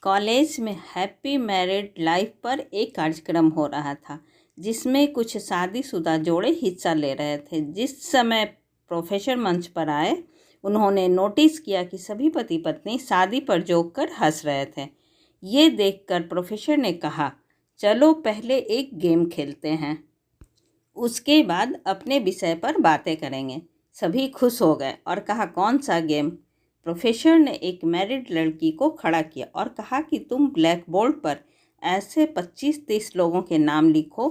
College में happy married life पर एक कार्यक्रम हो रहा था जिसमें कुछ शादीशुदा जोड़े हिस्सा ले रहे थे। जिस समय प्रोफेसर मंच पर आए, उन्होंने नोटिस किया कि सभी पति पत्नी शादी पर जोक कर हंस रहे थे। ये देखकर प्रोफेसर ने कहा, चलो पहले एक गेम खेलते हैं, उसके बाद अपने विषय पर बातें करेंगे। सभी खुश हो गए और कहा, कौन सा गेम? प्रोफेसर ने एक मैरिड लड़की को खड़ा किया और कहा कि तुम ब्लैक बोर्ड पर ऐसे 25-30 लोगों के नाम लिखो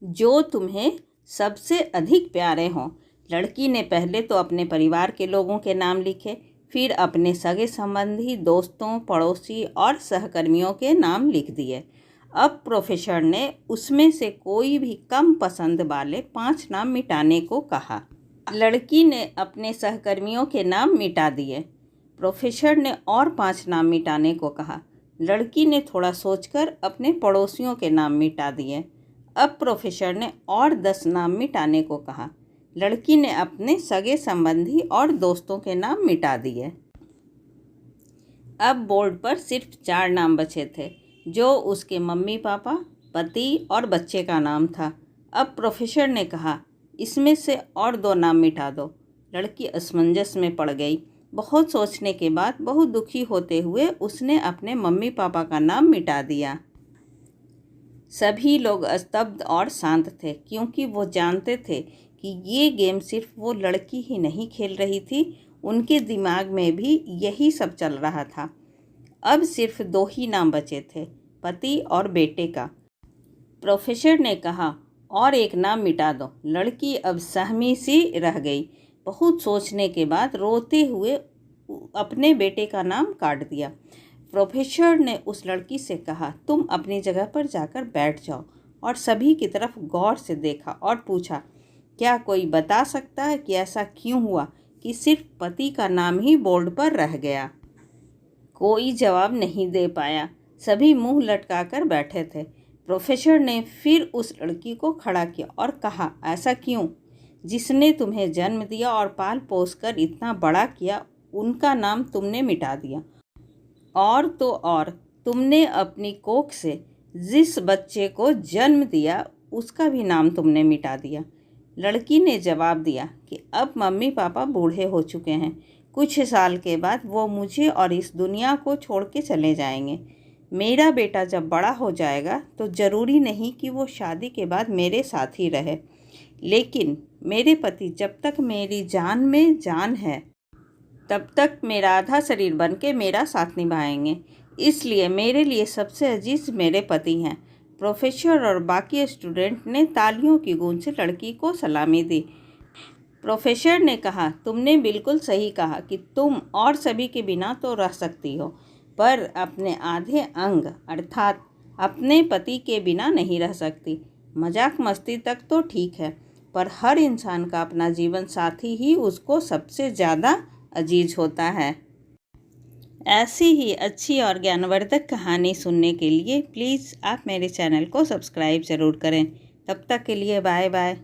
जो तुम्हें सबसे अधिक प्यारे हों। लड़की ने पहले तो अपने परिवार के लोगों के नाम लिखे, फिर अपने सगे संबंधी, दोस्तों, पड़ोसी और सहकर्मियों के नाम लिख दिए। अब प्रोफेसर ने उसमें से कोई भी कम पसंद वाले 5 नाम मिटाने को कहा। लड़की ने अपने सहकर्मियों के नाम मिटा दिए। प्रोफेसर ने और 5 नाम मिटाने को कहा। लड़की ने थोड़ा सोचकर अपने पड़ोसियों के नाम मिटा दिए। अब प्रोफेसर ने और 10 नाम मिटाने को कहा। लड़की ने अपने सगे संबंधी और दोस्तों के नाम मिटा दिए। अब बोर्ड पर सिर्फ 4 नाम बचे थे, जो उसके मम्मी पापा, पति और बच्चे का नाम था। अब प्रोफेसर ने कहा, इसमें से और 2 नाम मिटा दो। लड़की असमंजस में पड़ गई। बहुत सोचने के बाद बहुत दुखी होते हुए उसने अपने मम्मी पापा का नाम मिटा दिया। सभी लोग स्तब्ध और शांत थे, क्योंकि वो जानते थे कि ये गेम सिर्फ वो लड़की ही नहीं खेल रही थी, उनके दिमाग में भी यही सब चल रहा था। अब सिर्फ 2 ही नाम बचे थे, पति और बेटे का। प्रोफेसर ने कहा, और एक नाम मिटा दो। लड़की अब सहमी सी रह गई। बहुत सोचने के बाद रोते हुए अपने बेटे का नाम काट दिया। प्रोफेसर ने उस लड़की से कहा, तुम अपनी जगह पर जाकर बैठ जाओ, और सभी की तरफ गौर से देखा और पूछा, क्या कोई बता सकता है कि ऐसा क्यों हुआ कि सिर्फ पति का नाम ही बोर्ड पर रह गया? कोई जवाब नहीं दे पाया। सभी मुंह लटकाकर बैठे थे। प्रोफेसर ने फिर उस लड़की को खड़ा किया और कहा, ऐसा क्यों? जिसने तुम्हें जन्म दिया और पाल पोस कर इतना बड़ा किया, उनका नाम तुमने मिटा दिया। और तो और, तुमने अपनी कोख से जिस बच्चे को जन्म दिया, उसका भी नाम तुमने मिटा दिया। लड़की ने जवाब दिया कि अब मम्मी पापा बूढ़े हो चुके हैं। कुछ साल के बाद वो मुझे और इस दुनिया को छोड़ के चले जाएंगे। मेरा बेटा जब बड़ा हो जाएगा तो ज़रूरी नहीं कि वो शादी के बाद मेरे साथ ही रहे, लेकिन मेरे पति जब तक मेरी जान में जान है, तब तक मेरा आधा शरीर बन के मेरा साथ निभाएंगे। इसलिए मेरे लिए सबसे अजीज मेरे पति हैं। प्रोफेसर और बाकी स्टूडेंट ने तालियों की गूंज से लड़की को सलामी दी। प्रोफेसर ने कहा, तुमने बिल्कुल सही कहा कि तुम और सभी के बिना तो रह सकती हो, पर अपने आधे अंग अर्थात अपने पति के बिना नहीं रह सकती। मजाक मस्ती तक तो ठीक है, पर हर इंसान का अपना जीवन साथी ही उसको सबसे ज़्यादा अजीज होता है। ऐसी ही अच्छी और ज्ञानवर्धक कहानी सुनने के लिए प्लीज़ आप मेरे चैनल को सब्सक्राइब ज़रूर करें। तब तक के लिए बाय बाय।